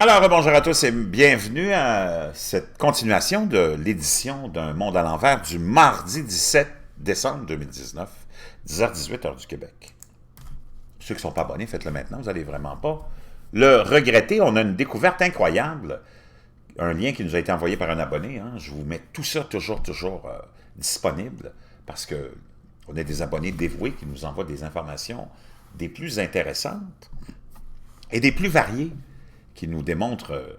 Alors, bonjour à tous et bienvenue à cette continuation de l'édition d'Un monde à l'envers du mardi 17 décembre 2019, 10h18 heure du Québec. Ceux qui ne sont pas abonnés, faites-le maintenant, vous n'allez vraiment pas le regretter. On a une découverte incroyable, un lien qui nous a été envoyé par un abonné. Je vous mets tout ça toujours disponible parce que on a des abonnés dévoués qui nous envoient des informations des plus intéressantes et des plus variées, qui nous démontre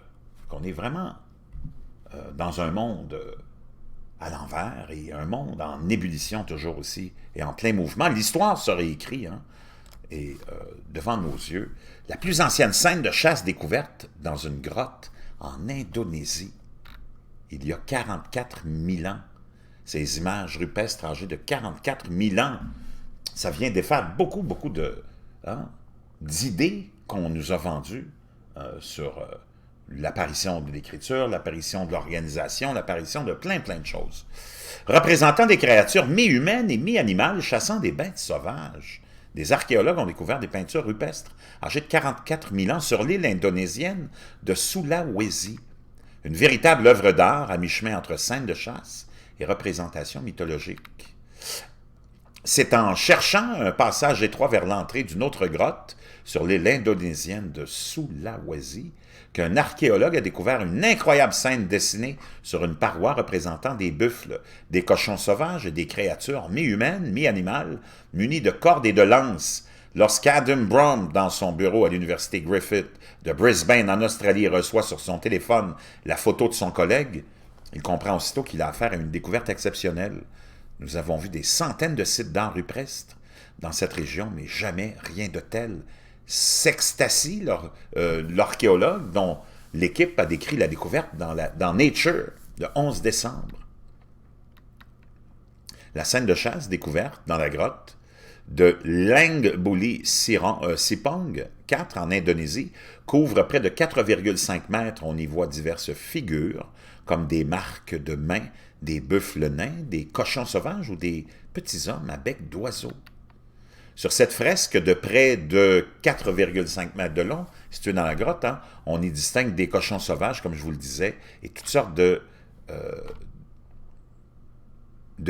qu'on est vraiment dans un monde à l'envers et un monde en ébullition toujours aussi et en plein mouvement. L'histoire se réécrit, et devant nos yeux, la plus ancienne scène de chasse découverte dans une grotte en Indonésie, il y a 44 000 ans. Ces images rupestres âgées de 44 000 ans, ça vient défaire beaucoup d'idées qu'on nous a vendues sur l'apparition de l'écriture, l'apparition de l'organisation, l'apparition de plein de choses. Représentant des créatures mi-humaines et mi-animales chassant des bêtes sauvages, des archéologues ont découvert des peintures rupestres âgées de 44 000 ans sur l'île indonésienne de Sulawesi, une véritable œuvre d'art à mi-chemin entre scène de chasse et représentation mythologique. C'est en cherchant un passage étroit vers l'entrée d'une autre grotte sur l'île indonésienne de Sulawesi qu'un archéologue a découvert une incroyable scène dessinée sur une paroi représentant des buffles, des cochons sauvages et des créatures mi-humaines, mi-animales, munies de cordes et de lances. Lorsqu'Adam Brown, dans son bureau à l'université Griffith de Brisbane en Australie, reçoit sur son téléphone la photo de son collègue, il comprend aussitôt qu'il a affaire à une découverte exceptionnelle. Nous avons vu des centaines de sites d'art rupestre dans cette région, mais jamais rien de tel. S'extasie l'archéologue dont l'équipe a décrit la découverte dans Nature le 11 décembre. La scène de chasse découverte dans la grotte de Langbuli Sipong 4 en Indonésie couvre près de 4,5 mètres. On y voit diverses figures comme des marques de mains, des buffles nains, des cochons sauvages ou des petits hommes à bec d'oiseau. Sur cette fresque de près de 4,5 mètres de long, située dans la grotte, on y distingue des cochons sauvages, comme je vous le disais, et toutes sortes de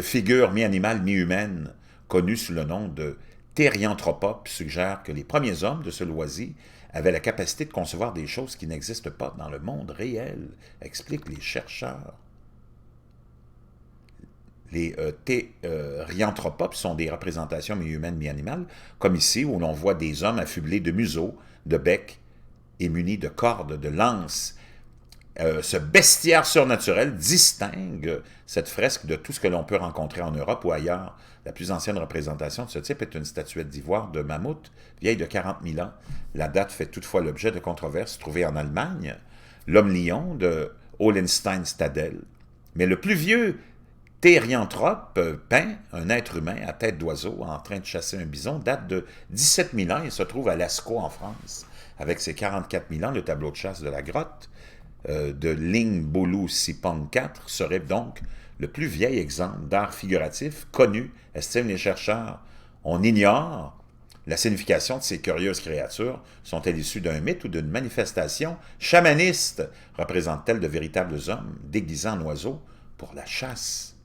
figures mi-animales, mi-humaines, connues sous le nom de therianthropes, suggèrent que les premiers hommes de Sulawesi avaient la capacité de concevoir des choses qui n'existent pas dans le monde réel, expliquent les chercheurs. Les therianthropes sont des représentations mi-humaines, mi-animales, comme ici, où l'on voit des hommes affublés de museaux, de becs et munis de cordes, de lances. Ce bestiaire surnaturel distingue cette fresque de tout ce que l'on peut rencontrer en Europe ou ailleurs. La plus ancienne représentation de ce type est une statuette d'ivoire de mammouth, vieille de 40 000 ans. La date fait toutefois l'objet de controverses trouvées en Allemagne. L'homme-lion de Hohenstein-Stadel. Mais le plus vieux therianthrope peint, un être humain à tête d'oiseau en train de chasser un bison, date de 17 000 ans et se trouve à Lascaux en France. Avec ses 44 000 ans, le tableau de chasse de la grotte de Langbulu Sipong 4 serait donc le plus vieil exemple d'art figuratif connu, estiment les chercheurs. On ignore la signification de ces curieuses créatures. Sont-elles issues d'un mythe ou d'une manifestation chamaniste? Représentent-elles de véritables hommes déguisés en oiseaux pour la chasse?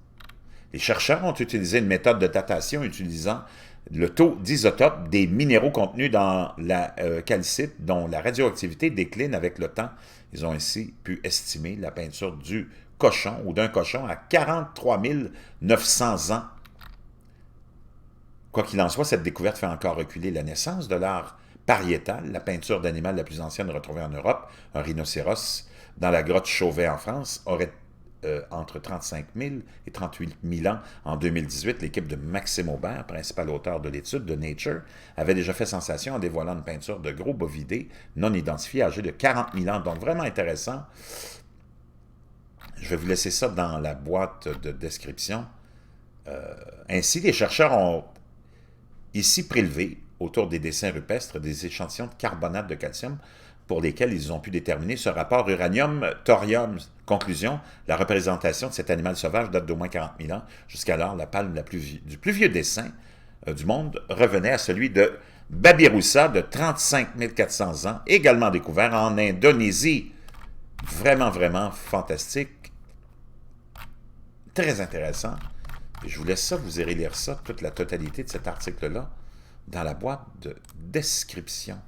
Les chercheurs ont utilisé une méthode de datation utilisant le taux d'isotope des minéraux contenus dans la calcite dont la radioactivité décline avec le temps. Ils ont ainsi pu estimer la peinture du cochon ou d'un cochon à 43 900 ans. Quoi qu'il en soit, cette découverte fait encore reculer la naissance de l'art pariétal, la peinture d'animal la plus ancienne retrouvée en Europe, un rhinocéros, dans la grotte Chauvet en France, aurait entre 35 000 et 38 000 ans. En 2018, l'équipe de Maxime Aubert, principal auteur de l'étude de Nature, avait déjà fait sensation en dévoilant une peinture de gros bovidés non identifiés âgés de 40 000 ans. Donc, vraiment intéressant. Je vais vous laisser ça dans la boîte de description. Ainsi, les chercheurs ont ici prélevé, autour des dessins rupestres, des échantillons de carbonate de calcium pour lesquels ils ont pu déterminer ce rapport uranium-thorium. Conclusion, la représentation de cet animal sauvage date d'au moins 40 000 ans. Jusqu'alors, la palme du plus vieux dessin du monde revenait à celui de Babirusa de 35 400 ans, également découvert en Indonésie. Vraiment, vraiment fantastique. Très intéressant. Et je vous laisse ça, vous irez lire ça, toute la totalité de cet article-là, dans la boîte de description.